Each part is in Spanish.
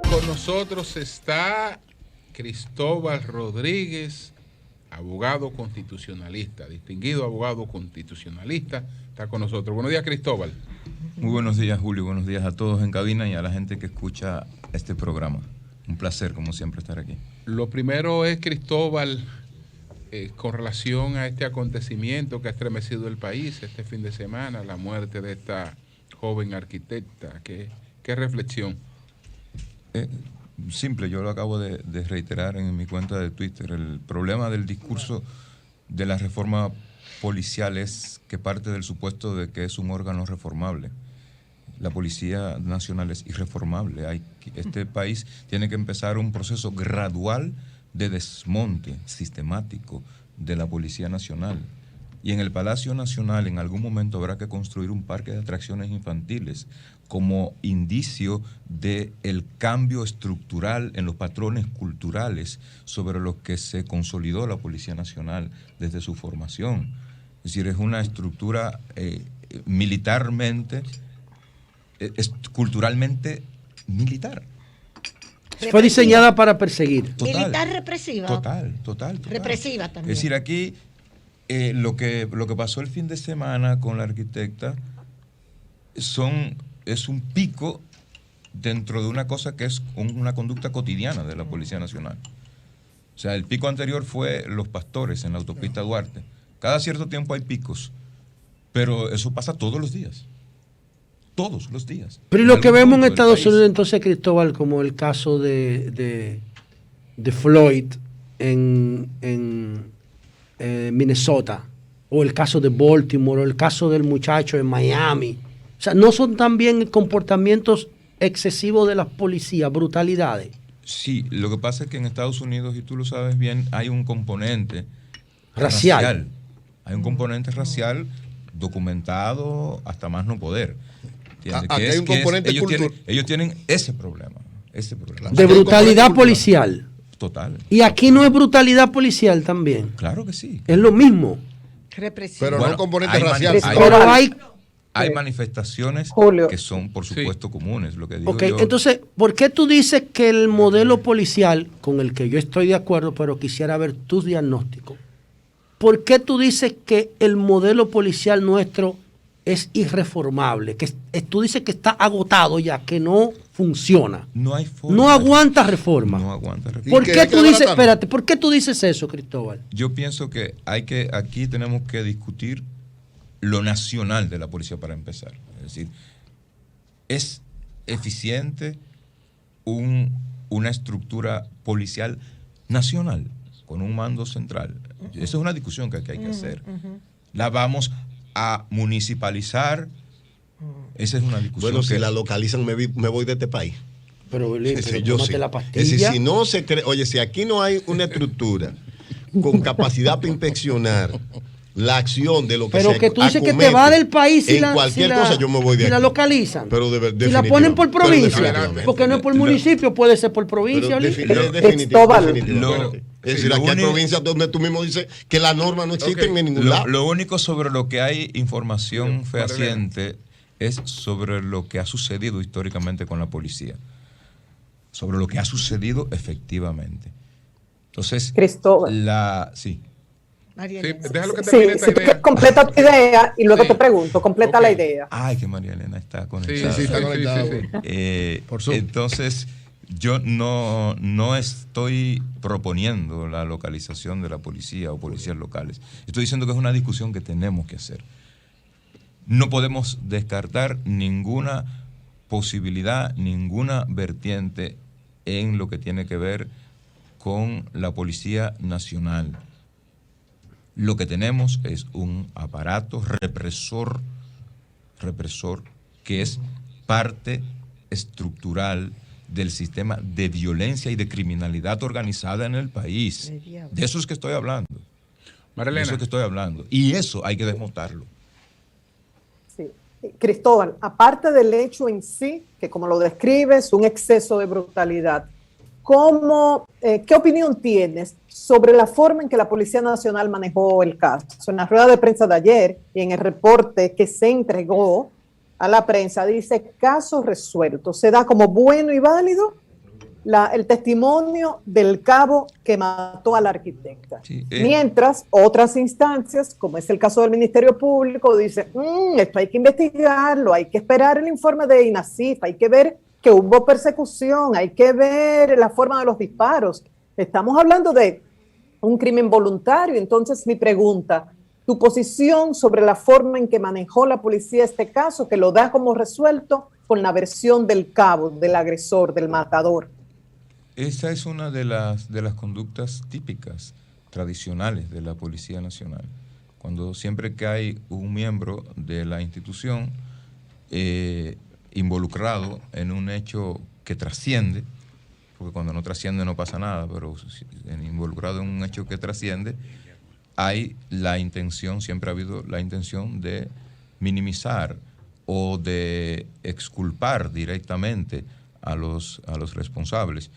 Con nosotros está Cristóbal Rodríguez, abogado constitucionalista, distinguido abogado constitucionalista, está con nosotros. Buenos días, Cristóbal. Muy buenos días, Julio. Buenos días a todos en cabina y a la gente que escucha este programa. Un placer, como siempre, estar aquí. Lo primero es, Cristóbal, con relación a este acontecimiento que ha estremecido el país este fin de semana, la muerte de esta joven arquitecta. ¿Qué reflexión? Simple, yo lo acabo de reiterar en mi cuenta de Twitter. El problema del discurso de la reforma policial es que parte del supuesto de que es un órgano reformable. La Policía Nacional es irreformable. Este país tiene que empezar un proceso gradual de desmonte sistemático de la Policía Nacional. Y en el Palacio Nacional en algún momento habrá que construir un parque de atracciones infantiles como indicio del cambio estructural en los patrones culturales sobre los que se consolidó la Policía Nacional desde su formación. Es decir, es una estructura militarmente, culturalmente militar. Fue diseñada para perseguir. Total, militar represiva. Total. Represiva también. Es decir, aquí lo que pasó el fin de semana con la arquitecta es un pico dentro de una cosa que es una conducta cotidiana de la Policía Nacional. O sea, el pico anterior fue los pastores en la autopista Duarte. Cada cierto tiempo hay picos, pero eso pasa todos los días. Todos los días. Pero y lo que vemos en Estados Unidos, entonces, Cristóbal, como el caso de Floyd en Minnesota, o el caso de Baltimore, o el caso del muchacho en Miami. O sea, ¿no son también comportamientos excesivos de las policías, brutalidades? Sí, lo que pasa es que en Estados Unidos, y tú lo sabes bien, hay un componente racial. Hay un componente racial documentado hasta más no poder. Hay un componente ellos tienen ese problema. De brutalidad policial. Total. Y aquí no es brutalidad policial también. Claro que sí. Es lo mismo. Pero no componente racial. Hay manifestaciones que son, por supuesto, comunes. Lo que digo yo. Entonces, ¿por qué tú dices que el modelo policial, con el que yo estoy de acuerdo, pero quisiera ver tus diagnósticos, ¿por qué tú dices que el modelo policial nuestro es irreformable? Que tú dices que está agotado ya, que no funciona. No hay forma. No aguanta reforma. No aguanta reforma. ¿Por qué tú dices, espérate, ¿por qué tú dices eso, Cristóbal? Yo pienso que aquí tenemos que discutir lo nacional de la policía para empezar. Es decir, ¿es eficiente una estructura policial nacional con un mando central? Esa es una discusión que hay que hacer. ¿La vamos a municipalizar? Esa es una discusión. Bueno, si la localizan me voy de este país. Pero yo sí. La pastilla. Es decir, si no se cree, oye, si aquí no hay una estructura con capacidad para inspeccionar la acción de lo que pero que tú dices que te va del país en cualquier cosa yo me voy de aquí. Si la localizan. Pero si la ponen por provincia, porque no es por municipio, puede ser por provincia. Definitivamente. Es decir, aquí hay provincias donde tú mismo dices que las normas no existen en ningún lado. Lo único sobre lo que hay información fehaciente es sobre lo que ha sucedido históricamente con la policía. Sobre lo que ha sucedido efectivamente. Entonces, Cristóbal. Sí. Déjalo que termine esta idea. Completa tu idea y luego te pregunto, completa la idea. Ay, que María Elena está conectada. Sí, está conectada. Entonces, yo no estoy proponiendo la localización de la policía o policías locales. Estoy diciendo que es una discusión que tenemos que hacer. No podemos descartar ninguna posibilidad, ninguna vertiente en lo que tiene que ver con la Policía Nacional. Lo que tenemos es un aparato represor que es parte estructural del sistema de violencia y de criminalidad organizada en el país. De eso es que estoy hablando. Marilena. De eso es que estoy hablando. Y eso hay que desmontarlo. Sí. Cristóbal, aparte del hecho en sí, que como lo describes, un exceso de brutalidad, ¿qué opinión tienes sobre la forma en que la Policía Nacional manejó el caso? En la rueda de prensa de ayer y en el reporte que se entregó a la prensa dice caso resuelto. Se da como bueno y válido el testimonio del cabo que mató a la arquitecta. Sí, Mientras otras instancias, como es el caso del Ministerio Público, dicen, esto hay que investigarlo, hay que esperar el informe de INASIF, hay que ver que hubo persecución, hay que ver la forma de los disparos. Estamos hablando de un crimen voluntario. Entonces, mi pregunta, tu posición sobre la forma en que manejó la policía este caso, que lo da como resuelto con la versión del cabo, del agresor, del matador. Esa es una de las conductas típicas, tradicionales de la Policía Nacional. Cuando siempre que hay un miembro de la institución involucrado en un hecho que trasciende, porque cuando no trasciende no pasa nada, pero involucrado en un hecho que trasciende, hay la intención, siempre ha habido la intención de minimizar o de exculpar directamente a los responsables.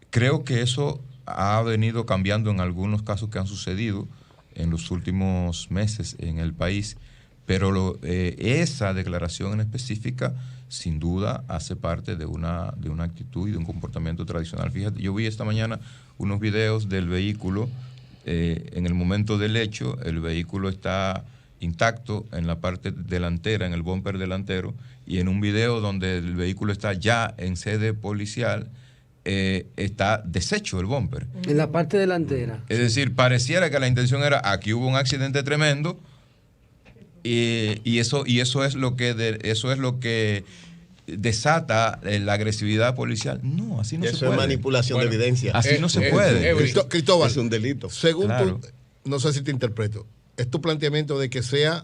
Creo que eso ha venido cambiando en algunos casos que han sucedido en los últimos meses en el país, pero esa declaración en específica sin duda hace parte de una actitud y de un comportamiento tradicional. Fíjate, yo vi esta mañana unos videos del vehículo. En el momento del hecho, el vehículo está intacto en la parte delantera, en el bumper delantero, y en un video donde el vehículo está ya en sede policial, está deshecho el bumper. En la parte delantera. Es decir, pareciera que la intención era, aquí hubo un accidente tremendo, y eso es lo que desata la agresividad policial. No, así no se puede. Eso es manipulación de evidencia. Así no se puede. Cristóbal, es un delito. Según Claro. no sé si te interpreto, es tu planteamiento de que sea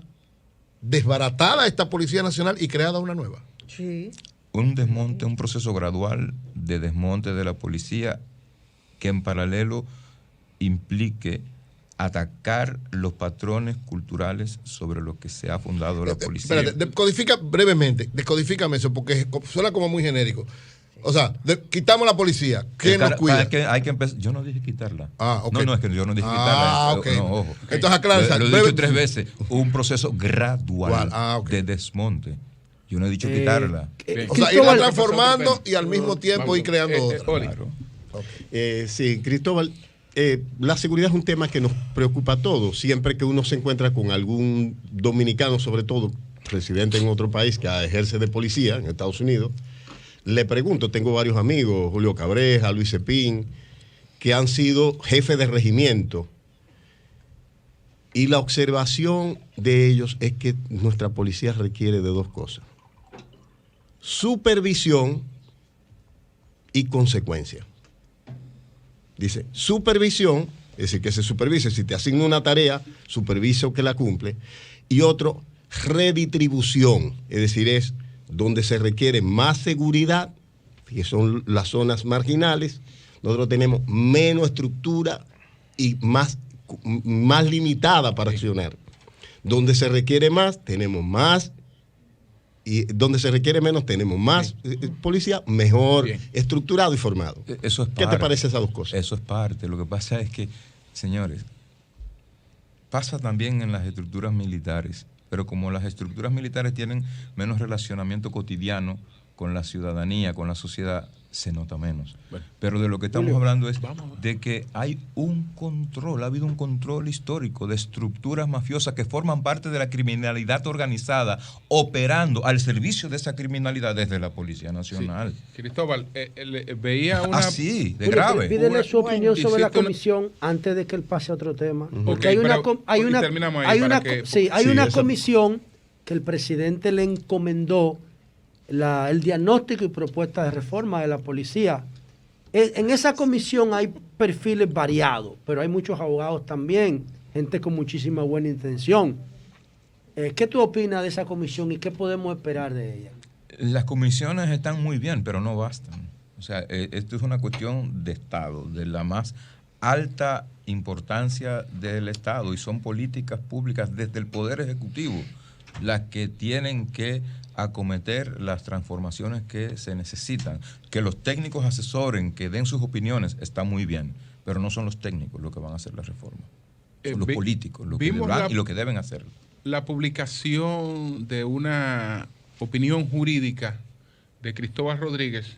desbaratada esta Policía Nacional y creada una nueva. Sí. Un desmonte, un proceso gradual de desmonte de la policía que en paralelo implique atacar los patrones culturales sobre los que se ha fundado la policía. Espérate, descodifícame eso, porque suena como muy genérico. O sea, quitamos la policía, ¿quién nos cuida? Hay que empezar. Yo no dije quitarla. Ok. No, es que yo no dije quitarla. Ok. No, ojo. Entonces, aclárate. Lo he dicho 3 veces. Un proceso gradual Ok. de desmonte. Yo no he dicho quitarla. O sea, irla transformando y al mismo tiempo ir creando otra. Claro. Sí, Cristóbal, la seguridad es un tema que nos preocupa a todos. Siempre que uno se encuentra con algún dominicano, sobre todo residente en otro país que ejerce de policía en Estados Unidos, le pregunto, tengo varios amigos, Julio Cabreja, Luis Cepín, que han sido jefes de regimiento. Y la observación de ellos es que nuestra policía requiere de 2 cosas: supervisión y consecuencia. Dice, supervisión, es decir, que se supervise. Si te asigna una tarea, supervisa que la cumple. Y otro, redistribución, es decir, es donde se requiere más seguridad, que son las zonas marginales. Nosotros tenemos menos estructura y más limitada para accionar. Donde se requiere más, tenemos más. Y donde se requiere menos, tenemos más policía, mejor estructurado y formado. Eso es parte. ¿Qué te parece esas 2 cosas? Eso es parte. Lo que pasa es que, señores, pasa también en las estructuras militares, pero como las estructuras militares tienen menos relacionamiento cotidiano con la ciudadanía, con la sociedad, se nota menos. Bueno, pero de lo que estamos hablando es de que hay un control, ha habido un control histórico de estructuras mafiosas que forman parte de la criminalidad organizada, operando al servicio de esa criminalidad desde la Policía Nacional. Sí. Cristóbal, veía una... Así, de grave. Pídele su opinión sobre la comisión antes de que él pase a otro tema. Porque hay una comisión que el presidente le encomendó el diagnóstico y propuesta de reforma de la policía. En esa comisión hay perfiles variados, pero hay muchos abogados también, gente con muchísima buena intención. ¿Qué tú opinas de esa comisión y qué podemos esperar de ella? Las comisiones están muy bien, pero no bastan. O sea, esto es una cuestión de Estado, de la más alta importancia del Estado, y son políticas públicas desde el Poder Ejecutivo las que tienen que acometer las transformaciones que se necesitan. Que los técnicos asesoren, que den sus opiniones, está muy bien, pero no son los técnicos los que van a hacer la reforma. Son los políticos los que van y lo que deben hacerlo. La publicación de una opinión jurídica de Cristóbal Rodríguez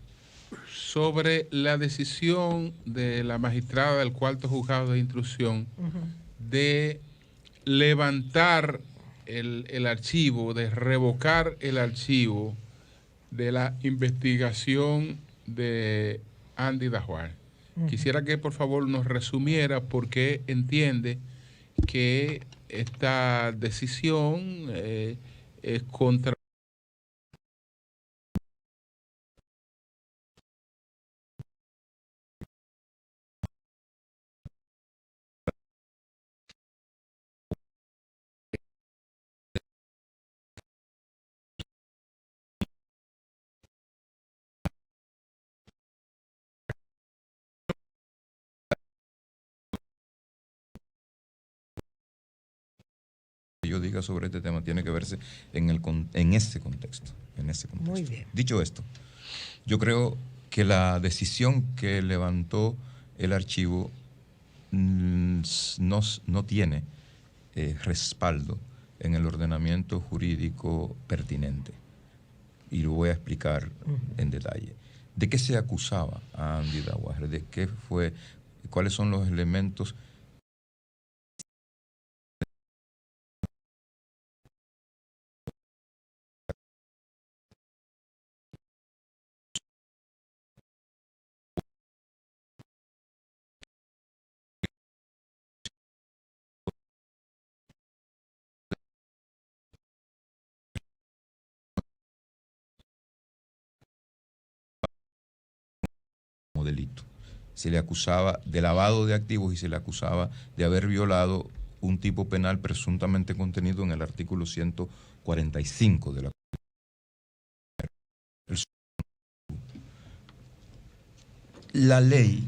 sobre la decisión de la magistrada del cuarto juzgado de instrucción de levantar el archivo, de revocar el archivo de la investigación de Andy Dajuar. Quisiera que por favor nos resumiera por qué entiende que esta decisión es contra yo diga sobre este tema tiene que verse en ese contexto. Muy bien. Dicho esto, yo creo que la decisión que levantó el archivo no tiene respaldo en el ordenamiento jurídico pertinente. Y lo voy a explicar en detalle. ¿De qué se acusaba a Andy Dajuar? ¿De qué fue? ¿Cuáles son los elementos? Delito. Se le acusaba de lavado de activos y se le acusaba de haber violado un tipo penal presuntamente contenido en el artículo 145 de la La ley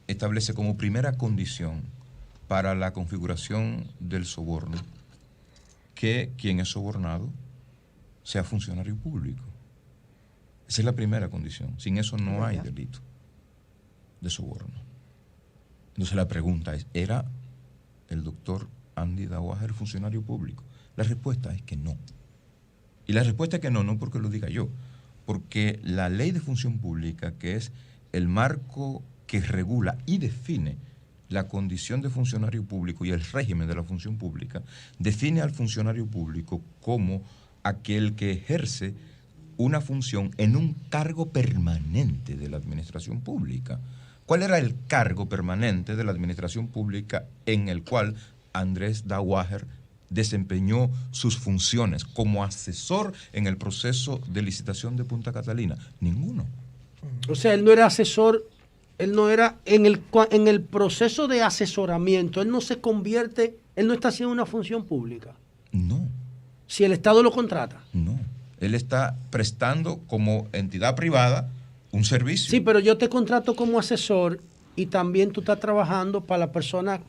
establece como primera condición para la configuración del soborno que quien es sobornado sea funcionario público. Esa es la primera condición. Sin eso no hay delito de soborno. Entonces la pregunta es, ¿era el doctor Andy Dajuar funcionario público? La respuesta es que no. Y la respuesta es que no porque lo diga yo, porque la ley de función pública, que es el marco que regula y define la condición de funcionario público y el régimen de la función pública, define al funcionario público como aquel que ejerce una función en un cargo permanente de la administración pública. ¿Cuál era el cargo permanente de la administración pública en el cual Andrés Dajuar desempeñó sus funciones como asesor en el proceso de licitación de Punta Catalina? Ninguno. O sea, él no era asesor, él no era, en el proceso de asesoramiento, él no se convierte, él no está haciendo una función pública. No. Si el Estado lo contrata. No. Él está prestando como entidad privada un servicio. Sí, pero yo te contrato como asesor y también tú estás trabajando para la persona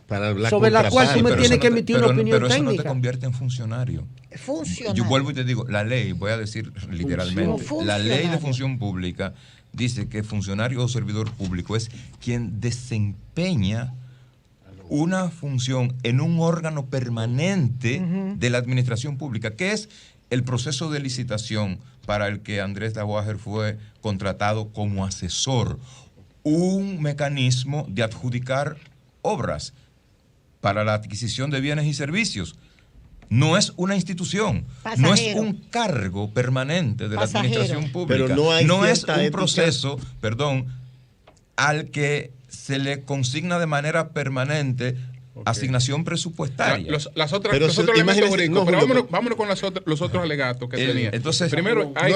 sobre la cual tú me tienes que emitir una opinión técnica. Pero eso no te convierte en funcionario. Funcionario. Yo vuelvo y te digo, la ley, voy a decir literalmente, la ley de función pública dice que funcionario o servidor público es quien desempeña una función en un órgano permanente de la administración pública, que es el proceso de licitación para el que Andrés Dajuar fue contratado como asesor, un mecanismo de adjudicar obras para la adquisición de bienes y servicios. No es una institución, no es un cargo permanente de la administración pública, pero no es un proceso, al que se le consigna de manera permanente asignación presupuestaria. Los otros elementos jurídicos, pero vámonos con los otros alegatos que tenía. Entonces, primero, ahí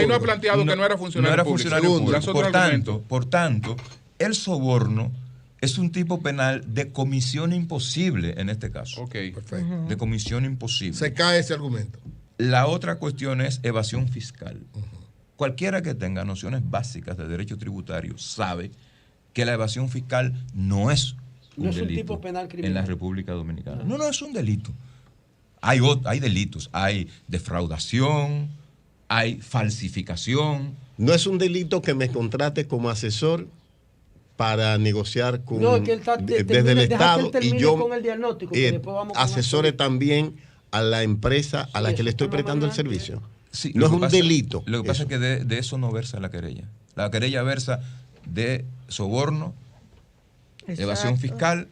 no ha planteado que no era funcionario público. Por tanto, el soborno es un tipo penal de comisión imposible en este caso. Ok, perfecto. De comisión imposible. Se cae ese argumento. La otra cuestión es evasión fiscal. Cualquiera que tenga nociones básicas de derecho tributario sabe que la evasión fiscal no es un delito tipo penal criminal en la República Dominicana. No es un delito. Hay delitos, hay defraudación, hay falsificación. No es un delito que me contrate como asesor para negociar con No, es que él desde el Estado y yo con el diagnóstico, que después vamos con asesore el también a la empresa a la Sí, que le eso estoy por lo prestando el menos servicio. Sí, no es lo que un pasa- delito. Lo que pasa eso. es que de eso no versa la querella. La querella versa de soborno, evasión fiscal,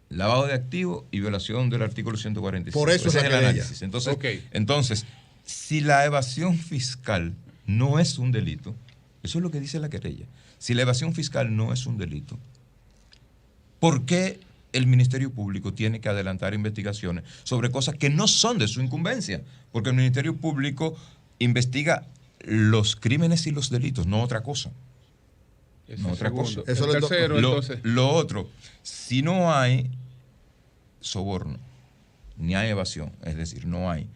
lavado de activos y violación del artículo 145. Por eso Ese es es la el querella. análisis. Entonces, Ok. entonces, si la evasión fiscal no es un delito, eso es lo que dice la querella. Si la evasión fiscal no es un delito, ¿por qué el Ministerio Público tiene que adelantar investigaciones sobre cosas que no son de su incumbencia? Porque el Ministerio Público investiga los crímenes y los delitos, no otra cosa. Ese No, otra segundo. cosa. Eso El lo- tercero, entonces. Lo otro, si no hay soborno, ni hay evasión, es decir, no hay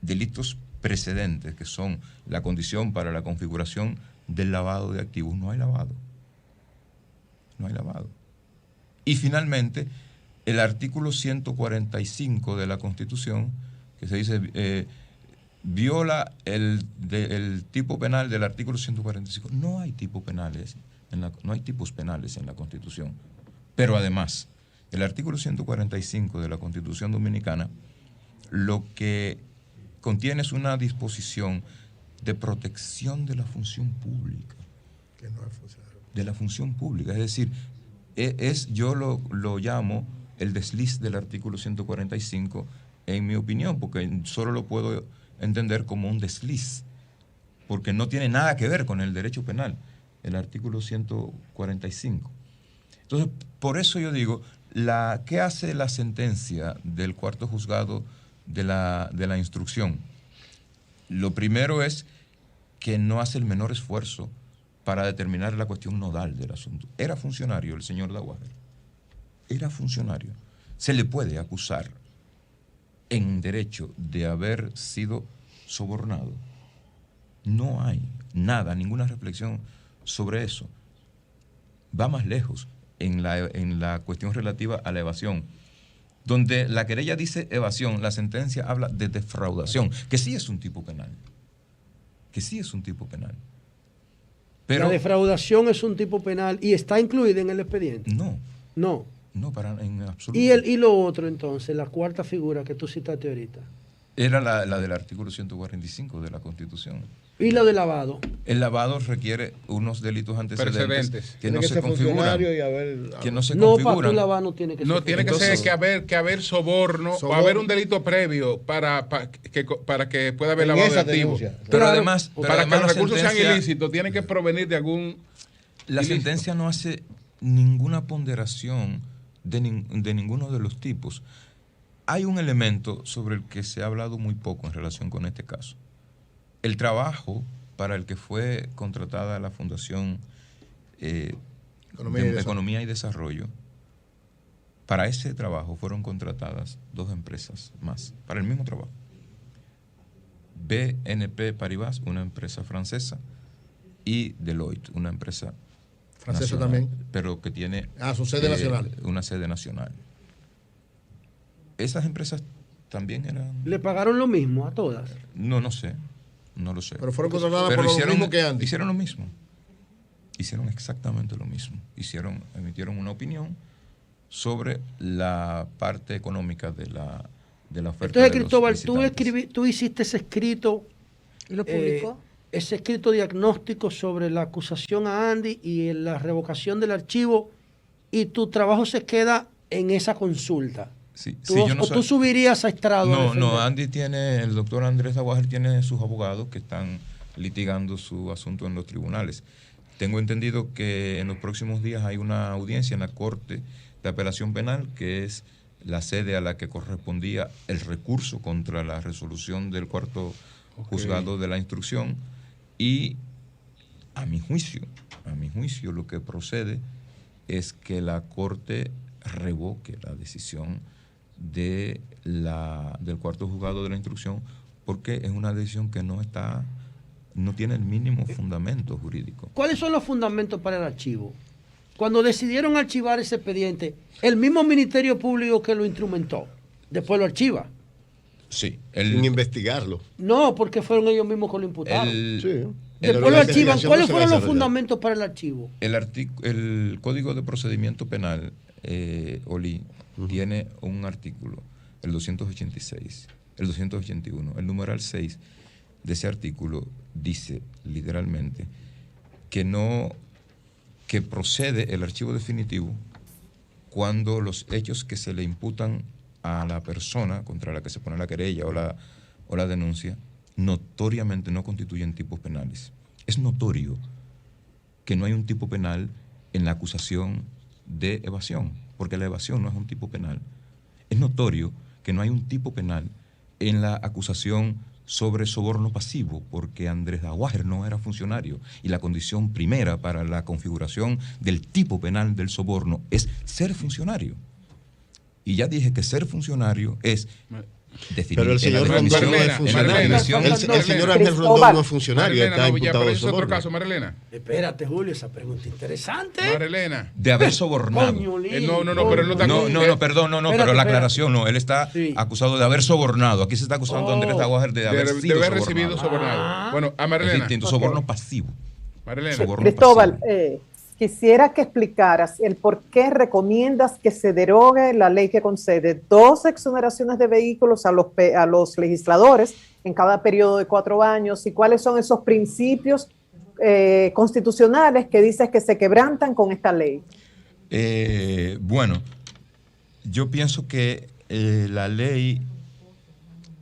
delitos precedentes que son la condición para la configuración del lavado de activos, no hay lavado. No hay lavado. Y finalmente, el artículo 145 de la Constitución, que se dice, viola el tipo penal del artículo 145. No hay tipos penales, no hay tipos penales en la Constitución. Pero además, el artículo 145 de la Constitución Dominicana lo que contiene es una disposición de protección de la función pública. Que no es funcionario. De la función pública. Es decir, yo lo llamo el desliz del artículo 145, en mi opinión, porque solo lo puedo entender como un desliz, porque no tiene nada que ver con el derecho penal, el artículo 145. Entonces, por eso yo digo, ¿qué hace la sentencia del cuarto juzgado de la instrucción? Lo primero es que no hace el menor esfuerzo para determinar la cuestión nodal del asunto. Era funcionario el señor Daguader. Era funcionario. Se le puede acusar en derecho de haber sido sobornado. No hay nada, ninguna reflexión sobre eso. Va más lejos en la cuestión relativa a la evasión. Donde la querella dice evasión, la sentencia habla de defraudación, que sí es un tipo penal. Que sí es un tipo penal. Pero la defraudación es un tipo penal y está incluida en el expediente. no, No. en absoluto. Y lo otro entonces, la cuarta figura que tú citaste ahorita. Era la del artículo 145 de la Constitución. Y lo de lavado. El lavado requiere unos delitos antecedentes Precedentes. que Tiene no que se ser configuran. funcionario y haber. Que no se No, para configuran. tú lavar no tiene que No, ser. tiene Entonces- que haber soborno, o Soborno. haber un delito previo para que pueda haber En lavado de esa activos. denuncia. Pero Claro, además, Para que la los recursos sean sentencia- ilícitos, tienen que provenir de algún La ilícito. sentencia no hace ninguna ponderación de ninguno de los tipos. Hay un elemento sobre el que se ha hablado muy poco en relación con este caso. El trabajo para el que fue contratada la Fundación Economía y Desarrollo, para ese trabajo fueron contratadas 2 empresas más, para el mismo trabajo. BNP Paribas, una empresa francesa, y Deloitte, una empresa Francesa nacional, también. pero que tiene Su sede nacional. una sede nacional. Esas empresas también eran... ¿Le pagaron lo mismo a todas? No sé, no lo sé. Pero fueron contratadas Pero por lo mismo que antes. Hicieron lo mismo. Hicieron exactamente lo mismo. Emitieron una opinión sobre la parte económica de la oferta. Entonces, de los Cristóbal, visitantes. tú hiciste ese escrito, ¿Y lo publicó? ese escrito diagnóstico sobre la acusación a Andy y la revocación del archivo, y tu trabajo se queda en esa consulta. Sí, Tú, sí, yo no o soy- tú subirías a estrado. a No, defender. el doctor Andrés Aguajer tiene sus abogados que están litigando su asunto en los tribunales. Tengo entendido que en los próximos días hay una audiencia en la Corte de Apelación Penal, que es la sede a la que correspondía el recurso contra la resolución del cuarto juzgado de la instrucción, y a mi juicio, lo que procede es que la Corte revoque la decisión del cuarto juzgado de la instrucción, porque es una decisión que no tiene el mínimo fundamento jurídico. ¿Cuáles son los fundamentos para el archivo? Cuando decidieron archivar ese expediente, el mismo Ministerio Público que lo instrumentó. después lo archiva. Sí. Sin investigarlo. No, porque fueron ellos mismos que lo imputaron. Sí. Después lo archivan. ¿Cuáles fueron los fundamentos para el archivo? El Código de Procedimiento Penal, Oli, tiene un artículo, el 286, el 281, el numeral 6 de ese artículo dice literalmente que procede el archivo definitivo cuando los hechos que se le imputan a la persona contra la que se pone la querella o la denuncia notoriamente no constituyen tipos penales. Es notorio que no hay un tipo penal en la acusación de evasión, porque la evasión no es un tipo penal. Es notorio que no hay un tipo penal en la acusación sobre soborno pasivo, porque Andrés Daguajer no era funcionario y la condición primera para la configuración del tipo penal del soborno es ser funcionario. Y ya dije que ser funcionario es definir. Pero el señor Rondón no es funcionario. El señor Ángel Rondón no es funcionario, está imputado de soborno. Otro caso, Marilena. Espérate, Julio, esa pregunta interesante. Marilena. De haber sobornado. No, pero él no está perdón, pero la aclaración no, él está acusado de haber sobornado. Aquí se está acusando a Andrés Daguajer de haber recibido sobornado. Bueno, a Marilena. Es distinto, soborno pasivo. Marilena. Soborno Cristóbal, pasivo. Quisiera que explicaras el por qué recomiendas que se derogue la ley que concede 2 exoneraciones de vehículos a los legisladores en cada periodo de 4 años y cuáles son esos principios constitucionales que dices que se quebrantan con esta ley. Bueno, yo pienso que la ley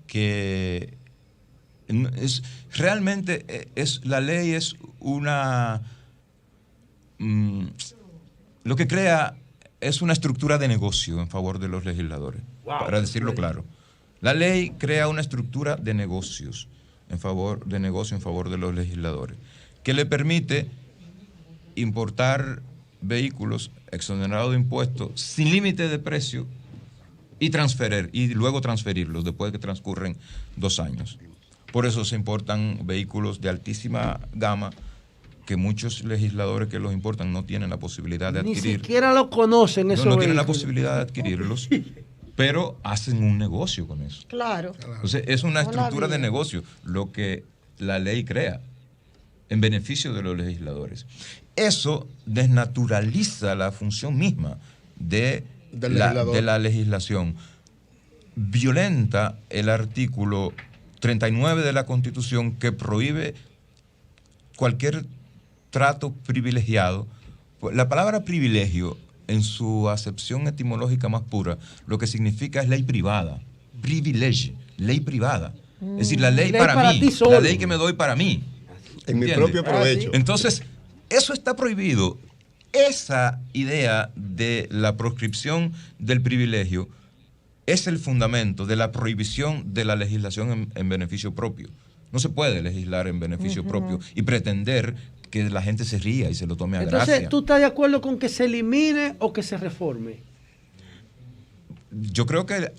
que la ley es una... lo que crea es una estructura de negocio en favor de los legisladores, para decirlo claro. La ley crea una estructura de negocios en favor de los legisladores, que le permite importar vehículos exonerados de impuestos sin límite de precio y luego transferirlos después de que transcurren 2 años. Por eso se importan vehículos de altísima gama que muchos legisladores que los importan no tienen la posibilidad de adquirir. Ni siquiera lo conocen esos no tienen la posibilidad de adquirirlos, pero hacen un negocio con eso. Claro. Entonces es una estructura de negocio lo que la ley crea en beneficio de los legisladores. Eso desnaturaliza la función misma de la legislación. Violenta el artículo 39 de la Constitución que prohíbe cualquier trato privilegiado. La palabra privilegio, en su acepción etimológica más pura, lo que significa es ley privada. Privilege, ley privada. Es decir, la ley para mí, la ley que me doy para mí. En mi propio provecho. Entonces, eso está prohibido. Esa idea de la proscripción del privilegio es el fundamento de la prohibición de la legislación en beneficio propio. No se puede legislar en beneficio propio y pretender que la gente se ría y se lo tome a gracia. Entonces, ¿tú estás de acuerdo con que se elimine o que se reforme? Yo creo que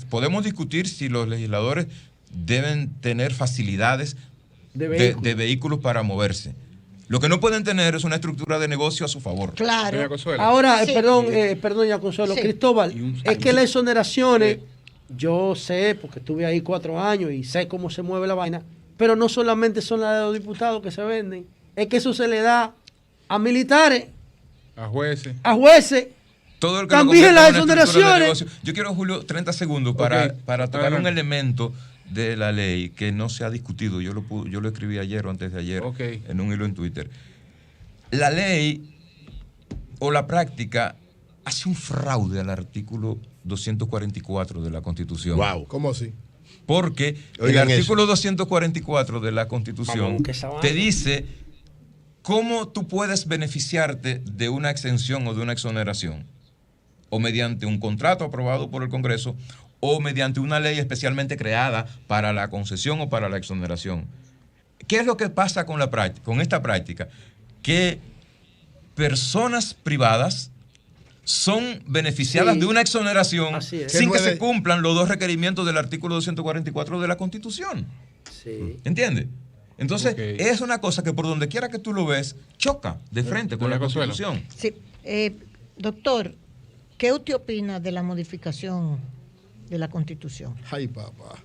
podemos discutir si los legisladores deben tener facilidades de vehículos para moverse. Lo que no pueden tener es una estructura de negocio a su favor. Claro. Ahora, Sí. perdón, ya Consuelo. Sí. Cristóbal, es que las exoneraciones, yo sé, porque estuve ahí 4 años y sé cómo se mueve la vaina, pero no solamente son las de los diputados que se venden, es que eso se le da a militares, A jueces. Todo el que También lo las convierta en una estructura de exoneraciones. negocio. Yo quiero, Julio, 30 segundos para tocar Adelante. un elemento de la ley que no se ha discutido. Yo lo escribí ayer o antes de ayer en un hilo en Twitter. La ley o la práctica hace un fraude al artículo 244 de la Constitución. Wow, ¿cómo así? Porque Oigan el artículo 244 de la Constitución te dice cómo tú puedes beneficiarte de una exención o de una exoneración, o mediante un contrato aprobado por el Congreso, o mediante una ley especialmente creada para la concesión o para la exoneración. ¿Qué es lo que pasa con esta práctica? Que personas privadas son beneficiadas de una exoneración sin que se cumplan los 2 requerimientos del artículo 244 de la Constitución. Sí. ¿Entiendes? Entonces, es una cosa que por donde quiera que tú lo ves, choca de frente con la Constitución. Sí. Doctor, ¿qué usted opina de la modificación de la Constitución. Ay, papá.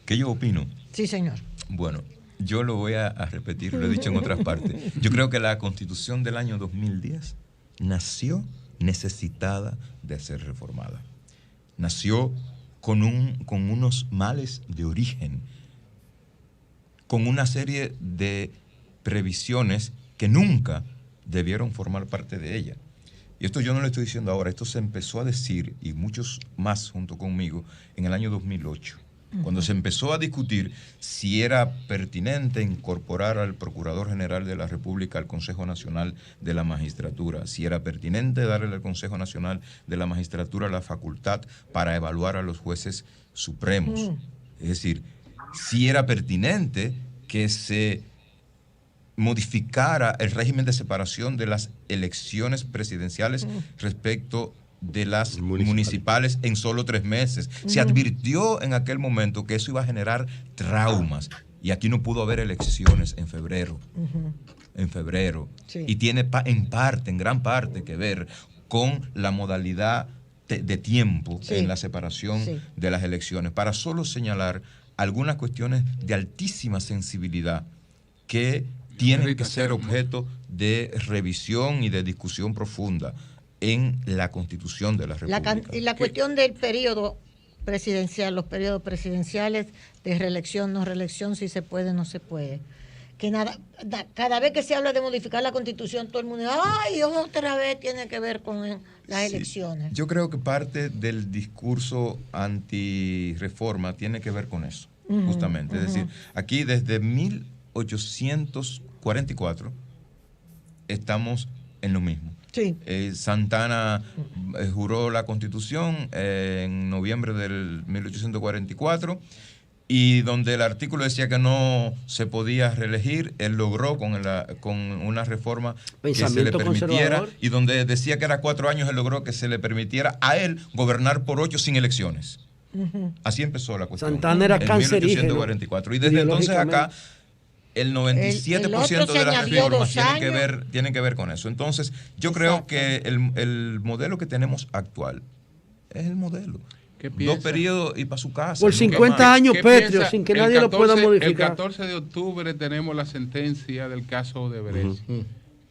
¿Qué yo opino? Sí, señor. Bueno, yo lo voy a repetir, lo he dicho en otras partes. Yo creo que la Constitución del año 2010 nació necesitada de ser reformada. Nació con unos males de origen, con una serie de previsiones que nunca debieron formar parte de ella. Y esto yo no lo estoy diciendo ahora, esto se empezó a decir, y muchos más junto conmigo, en el año 2008. Cuando se empezó a discutir si era pertinente incorporar al Procurador General de la República al Consejo Nacional de la Magistratura, si era pertinente darle al Consejo Nacional de la Magistratura la facultad para evaluar a los jueces supremos. Es decir, si era pertinente que se modificara el régimen de separación de las elecciones presidenciales respecto de las municipales en solo 3 meses. Se advirtió en aquel momento que eso iba a generar traumas y aquí no pudo haber elecciones en febrero. En febrero. Sí. Y tiene en gran parte que ver con la modalidad de tiempo en la separación de las elecciones. Para solo señalar algunas cuestiones de altísima sensibilidad que tienen que ser objeto de revisión y de discusión profunda en la Constitución de la República. Y la cuestión del periodo presidencial, los periodos presidenciales de reelección, no reelección, si se puede, no se puede. Que cada vez que se habla de modificar la Constitución, todo el mundo dice, ¡ay, otra vez tiene que ver con las elecciones! Yo creo que parte del discurso antirreforma tiene que ver con eso, justamente. Es decir, aquí desde 1844 estamos en lo mismo. Sí. Santana juró la Constitución en noviembre del 1844 y donde el artículo decía que no se podía reelegir, él logró con una reforma que se le permitiera, y donde decía que era 4 años, él logró que se le permitiera a él gobernar por 8 sin elecciones. Así empezó la cuestión. Santana era cancerígeno. 1844. Y desde entonces acá el 97% de las reformas tienen que ver con eso. Entonces, yo creo que el modelo que tenemos actual es el modelo. 2 periodos y para su casa. Por 50 años, Petro, sin que nadie lo pueda modificar. El 14 de octubre tenemos la sentencia del caso Odebrecht.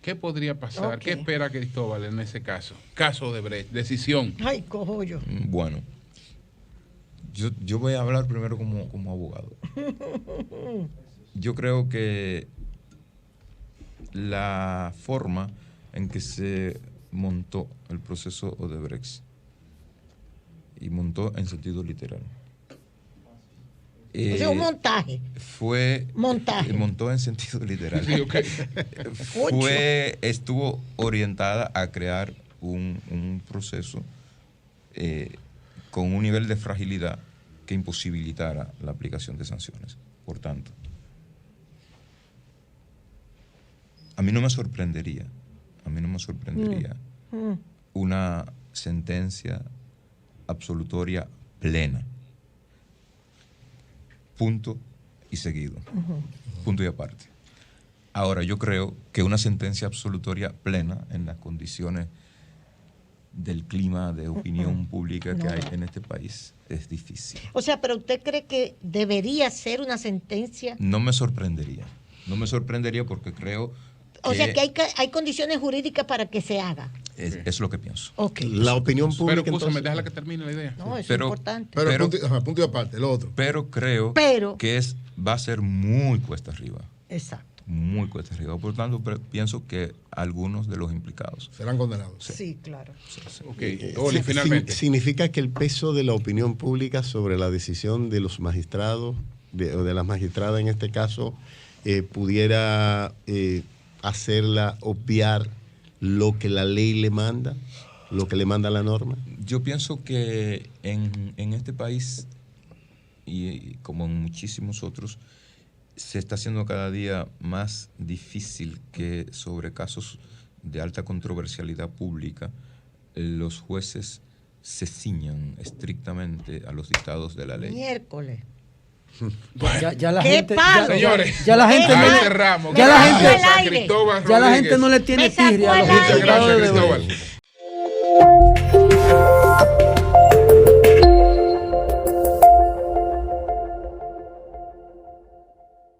¿Qué podría pasar? ¿Qué espera Cristóbal en ese caso? Caso Odebrecht, decisión. Ay, cojollo. Bueno, yo voy a hablar primero como abogado. Yo creo que la forma en que se montó el proceso Odebrecht, y montó en sentido literal. O sea, un montaje. Montó en sentido literal. Sí, okay. Estuvo orientada a crear un proceso con un nivel de fragilidad que imposibilitara la aplicación de sanciones. Por tanto, a mí no me sorprendería una sentencia absolutoria plena. Punto y seguido. Punto y aparte. Ahora, yo creo que una sentencia absolutoria plena en las condiciones del clima de opinión pública que hay en este país es difícil. O sea, ¿pero usted cree que debería ser una sentencia? No me sorprendería. No me sorprendería porque creo o sea, que hay condiciones jurídicas para que se haga. Es lo que pienso. Okay. La opinión pública. Pero, escúchame, déjala que termine la idea. No, eso es importante. Pero punto y aparte, lo otro. Pero creo que va a ser muy cuesta arriba. Exacto. Muy cuesta arriba. Por tanto, pienso que algunos de los implicados serán condenados. Sí, claro. Okay. Oli, finalmente. Significa que el peso de la opinión pública sobre la decisión de los magistrados, o de las magistradas en este caso, pudiera hacerla obviar lo que la ley le manda, lo que le manda la norma. Yo pienso que en este país, y como en muchísimos otros, se está haciendo cada día más difícil que sobre casos de alta controversialidad pública los jueces se ciñan estrictamente a los dictados de la ley. Miércoles. Bueno, ya la ¿qué gente, pasa? Señores, ya la gente ahí no, cerramos. ya la Gracias gente- a Cristóbal ya la Rodríguez. gente no le tiene Me sacó tirria a los el aire. Muchas dictados gracias, de Cristóbal.